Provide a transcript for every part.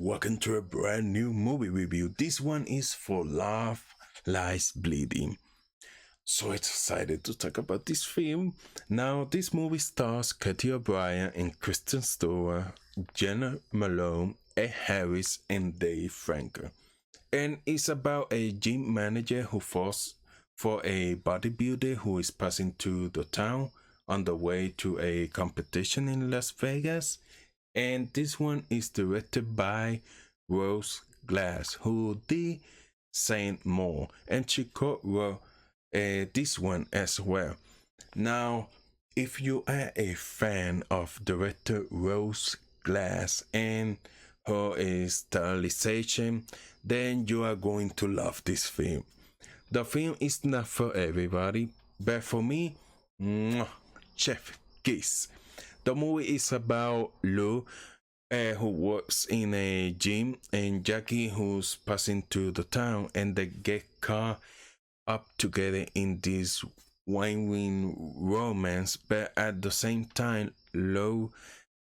welcome to a brand new movie review. This one is for Love Lies Bleeding. So excited to talk about this film. Now, this movie stars Katy O'Brian and Kristen Stewart, Jenna Malone, Ed Harris, and Dave Franco. And it's about a gym manager who falls for a bodybuilder who is passing through the town on the way to a competition in Las Vegas. And this one is directed by Rose Glass, who did Saint More, and she co-wrote this one as well. Now, if you are a fan of director Rose Glass and her stylization, then you are going to love this film. The film is not for everybody, but for me, chef kiss. The movie is about Lou, who works in a gym, and Jackie, who's passing through the town, and they get caught up together in this winding romance. But at the same time, Lou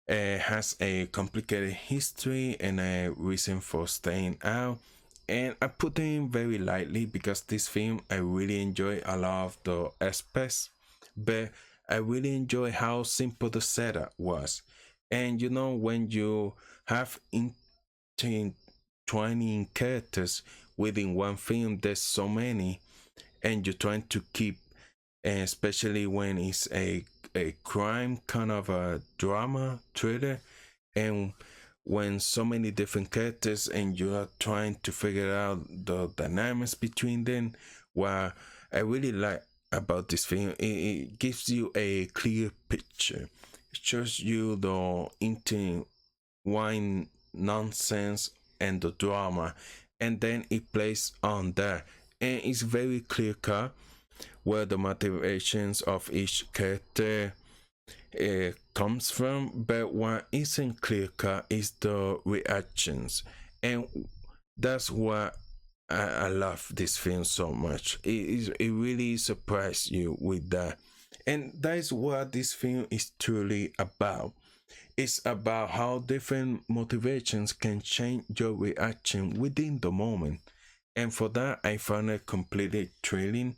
has a complicated history and a reason for staying out. And I put it very lightly because this film I really enjoy a lot of the aspects, but I really enjoy how simple the setup was. And you know, when you have 20 characters within one film, there's so many, and you're trying to keep, especially when it's a crime kind of a drama thriller, and when so many different characters and you are trying to figure out the dynamics between them. Well, I really like about this film, it gives you a clear picture. It shows you the intertwined nonsense and the drama, and then it plays on that, and it's very clear cut where the motivations of each character comes from. But what isn't clear cut is the reactions, and that's what I love this film so much. It really surprised you with that, and that is what this film is truly about. It's about how different motivations can change your reaction within the moment, and for that I found it completely thrilling.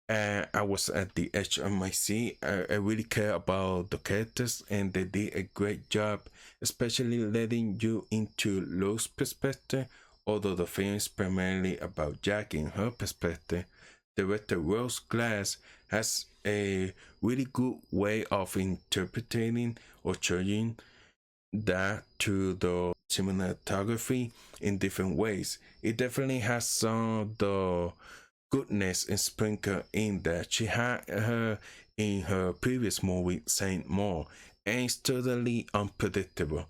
I was at the edge of my seat. I really care about the characters, and they did a great job, especially letting you into Lo's perspective. Although the film is primarily about Jack and her perspective, director Rose Glass has a really good way of interpreting or showing that to the cinematography in different ways. It definitely has some of the goodness and sprinkle in that. She had her in her previous movie Saint More, and it's totally unpredictable.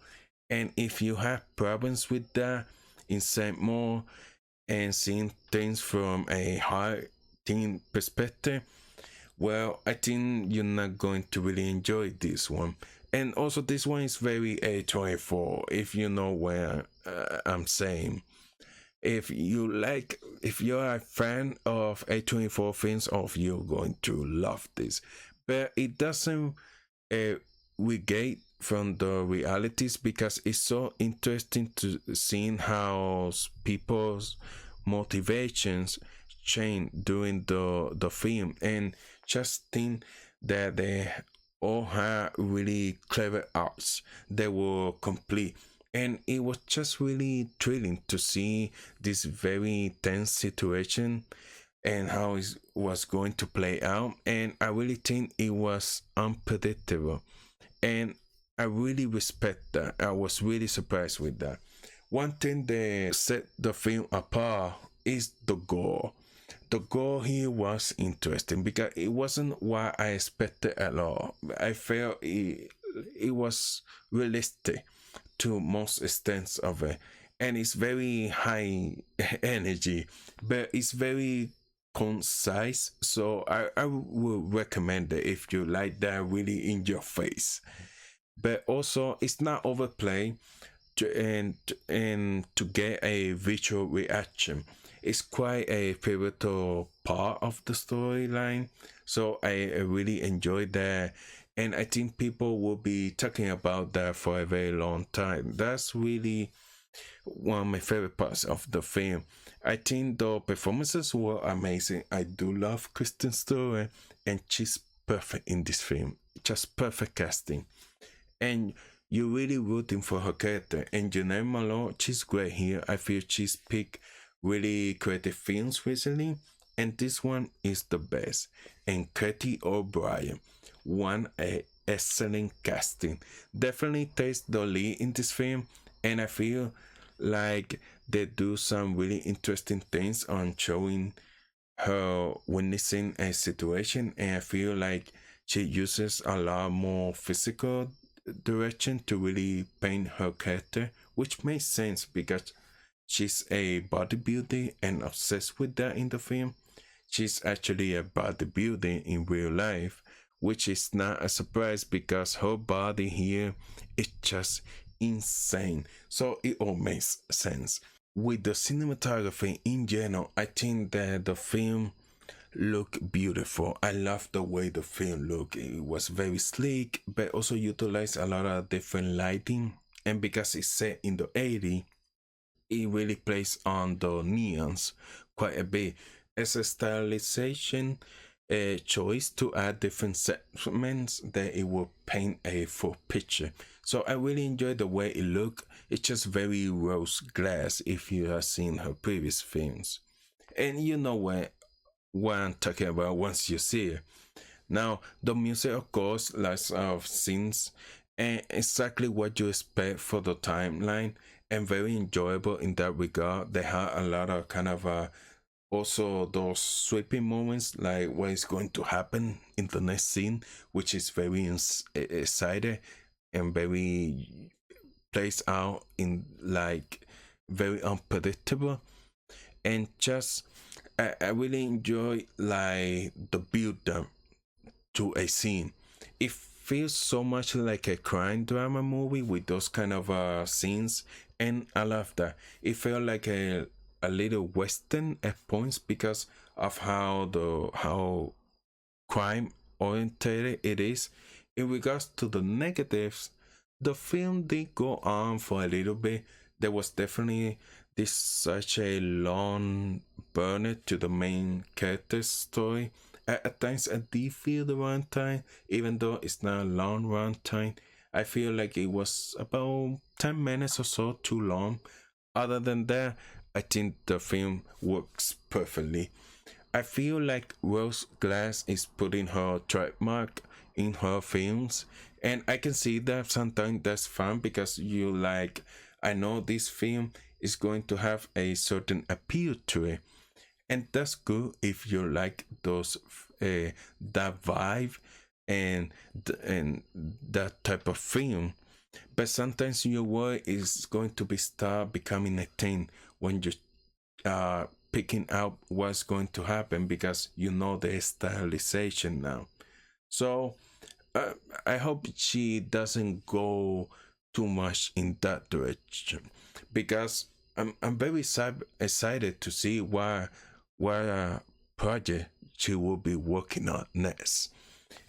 And if you have problems with that in Saint More and seeing things from a hard teen perspective, well, I think you're not going to really enjoy this one. And also, this one is very A24, if you know what I'm saying. If you're a fan of A24 films, you're going to love this. But it doesn't negate from the realities, because it's so interesting to see how people's motivations change during the film, and just think that they all had really clever arts that were complete. And it was just really thrilling to see this very tense situation and how it was going to play out. And I really think it was unpredictable, and I really respect that. I was really surprised with that. One thing that set the film apart is the gore. The gore here was interesting because it wasn't what I expected at all. I felt it was realistic to most extents of it, and it's very high energy, but it's very concise. So I would recommend it if you like that really in your face. But also, it's not overplayed and to get a visual reaction. It's quite a pivotal part of the storyline, so I really enjoyed that, and I think people will be talking about that for a very long time. That's really one of my favorite parts of the film. I think the performances were amazing. I do love Kristen Stewart, and she's perfect in this film. Just perfect casting. And you're really rooting for her character. And Janelle Malone, she's great here. I feel she's picked really creative films recently, and this one is the best. And Katy O'Brian, one a excellent casting. Definitely takes the lead in this film, and I feel like they do some really interesting things on showing her witnessing a situation, and I feel like she uses a lot more physical direction to really paint her character, which makes sense because she's a bodybuilder and obsessed with that in the film. She's actually a bodybuilder in real life, which is not a surprise because her body here is just insane. So it all makes sense. With the cinematography in general, I think that the film looked beautiful. I love the way the film looked. It was very sleek, but also utilized a lot of different lighting. And because it's set in the 80s, it really plays on the neons quite a bit. As a stylization choice to add different segments that it will paint a full picture. So I really enjoy the way it looked. It's just very rose glass if you have seen her previous films. And you know what I'm talking about once you see it. Now, the music, of course, lots of scenes and exactly what you expect for the timeline, and very enjoyable in that regard. They have a lot of kind of also those sweeping moments, like what is going to happen in the next scene, which is very excited and very plays out in like very unpredictable. And just I really enjoy like the build up to a scene. It feels so much like a crime drama movie with those kind of scenes, and I love that. It felt like a little western at points because of how crime oriented it is. In regards to the negatives, the film did go on for a little bit. There was definitely this such a long burner to the main character's story. At times I did feel the runtime, even though it's not a long runtime. I feel like it was about 10 minutes or so too long. Other than that, I think the film works perfectly. I feel like Rose Glass is putting her trademark in her films, and I can see that sometimes that's fun because you like, I know this film is going to have a certain appeal to it, and that's good if you like those that vibe and that type of film. But sometimes your work is going to be start becoming a thing when you picking out what's going to happen because you know the stylization now. So I hope she doesn't go too much in that direction because I'm very excited to see what project she will be working on next.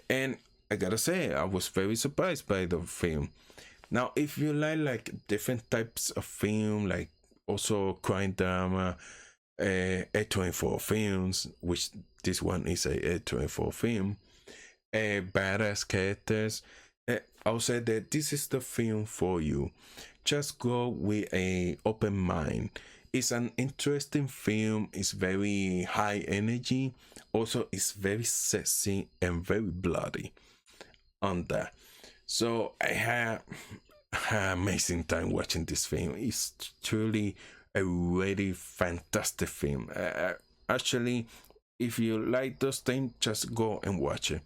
And I gotta say, I was very surprised by the film. Now, if you like different types of film, like also crime drama, A24 films, which this one is a A24 film, badass characters, I'll say that this is the film for you. Just go with a open mind. It's an interesting film. It's very high energy. Also, it's very sexy and very bloody on that. So I had an amazing time watching this film. It's truly a really fantastic film. Actually, if you like those things, just go and watch it.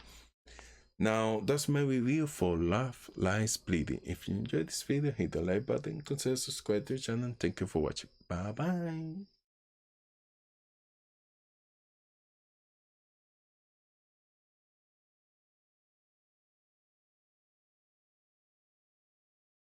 Now, that's my review for Love, Lies, Bleeding. If you enjoyed this video, hit the like button, consider subscribing to the channel. Thank you for watching. Bye bye.